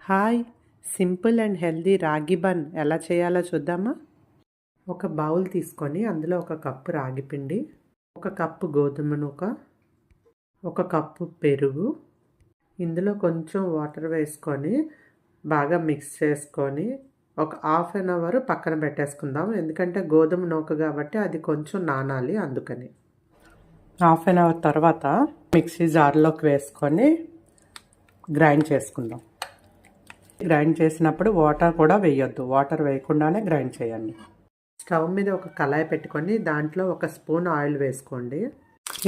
Hi, simple and healthy రాగి bun ఎలా చేయాలో చూద్దామా? ఒక బౌల్ తీసుకొని అందులో ఒక కప్పు రాగి పిండి, ఒక కప్పు గోధుమ నూక, ఒక కప్పు పెరుగు, ఇందులో కొంచెం వాటర్ వేసుకొని బాగా మిక్స్ చేసుకొని ఒక హాఫ్ అన్ అవర్ పక్కన పెట్టేసుకుందాం. ఎందుకంటే గోధుమ నూక కాబట్టి అది కొంచెం నానాలి, అందుకని. హాఫ్ అన్ అవర్ తర్వాత మిక్సీ జార్లోకి వేసుకొని గ్రైండ్ చేసుకుందాం. గ్రైండ్ చేసినప్పుడు వాటర్ కూడా వేయొద్దు, వాటర్ వేయకుండానే గ్రైండ్ చేయండి. స్టవ్ మీద ఒక కళాయి పెట్టుకొని దాంట్లో ఒక స్పూన్ ఆయిల్ వేసుకోండి.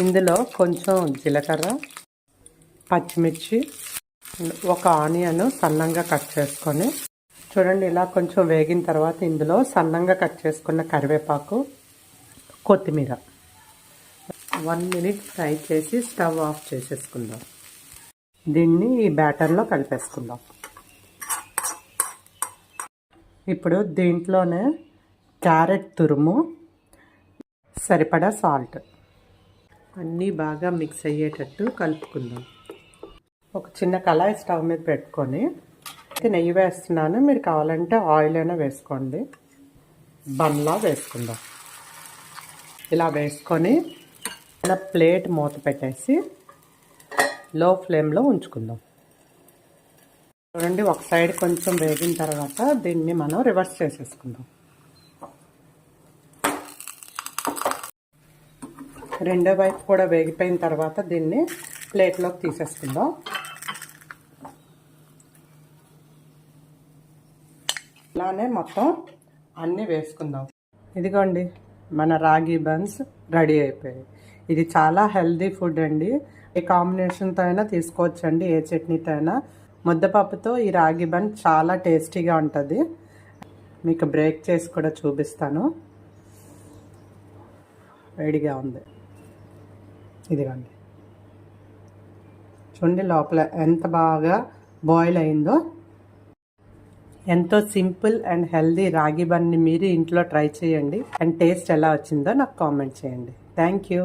ఇందులో కొంచెం జీలకర్ర, పచ్చిమిర్చి, ఒక ఆనియన్ సన్నంగా కట్ చేసుకొని చూడండి. ఇలా కొంచెం వేగిన తర్వాత ఇందులో సన్నంగా కట్ చేసుకున్న కరివేపాకు, కొత్తిమీర 1 మినిట్ ఫ్రై చేసి స్టవ్ ఆఫ్ చేసేసుకుందాం. దీన్ని ఈ బ్యాటర్లో కలిపేసుకుందాం. ఇప్పుడు దీంట్లోనే క్యారెట్ తురుము, సరిపడా సాల్ట్ అన్నీ బాగా మిక్స్ అయ్యేటట్టు కలుపుకుందాం. ఒక చిన్న కళాయి స్టవ్ మీద పెట్టుకొని నెయ్యి వేస్తున్నాను, మీరు కావాలంటే ఆయిల్ అయినా వేసుకోండి. బన్లా వేసుకుందాం. ఇలా వేసుకొని ప్లేట్ మూత పెట్టేసి లో ఫ్లేమ్లో ఉంచుకుందాం. చూడండి, ఒక సైడ్ కొంచెం వేగిన తర్వాత దీన్ని మనం రివర్స్ చేసేసుకుందాం. రెండో వైపు కూడా వేగిపోయిన తర్వాత దీన్ని ప్లేట్లోకి తీసేసుకుందాం. ఇలానే మొత్తం అన్నీ వేసుకుందాం. ఇదిగోండి, మన రాగి బన్స్ రెడీ అయిపోయాయి. ఇది చాలా హెల్దీ ఫుడ్ అండి. ఏ కాంబినేషన్తో అయినా తీసుకోవచ్చండి, ఏ చట్నీతో అయినా. ముద్దపప్పుతో ఈ రాగి బన్ చాలా టేస్టీగా ఉంటుంది. మీకు బ్రేక్ చేసి కూడా చూపిస్తాను. వేడిగా ఉంది. ఇదిగోండి, చూడండి లోపల ఎంత బాగా బాయిల్ అయిందో. ఎంతో సింపుల్ అండ్ హెల్దీ రాగి బన్ని మీరు ఇంట్లో ట్రై చేయండి. అండ్ టేస్ట్ ఎలా వచ్చిందో నాకు కామెంట్ చేయండి. Thank you.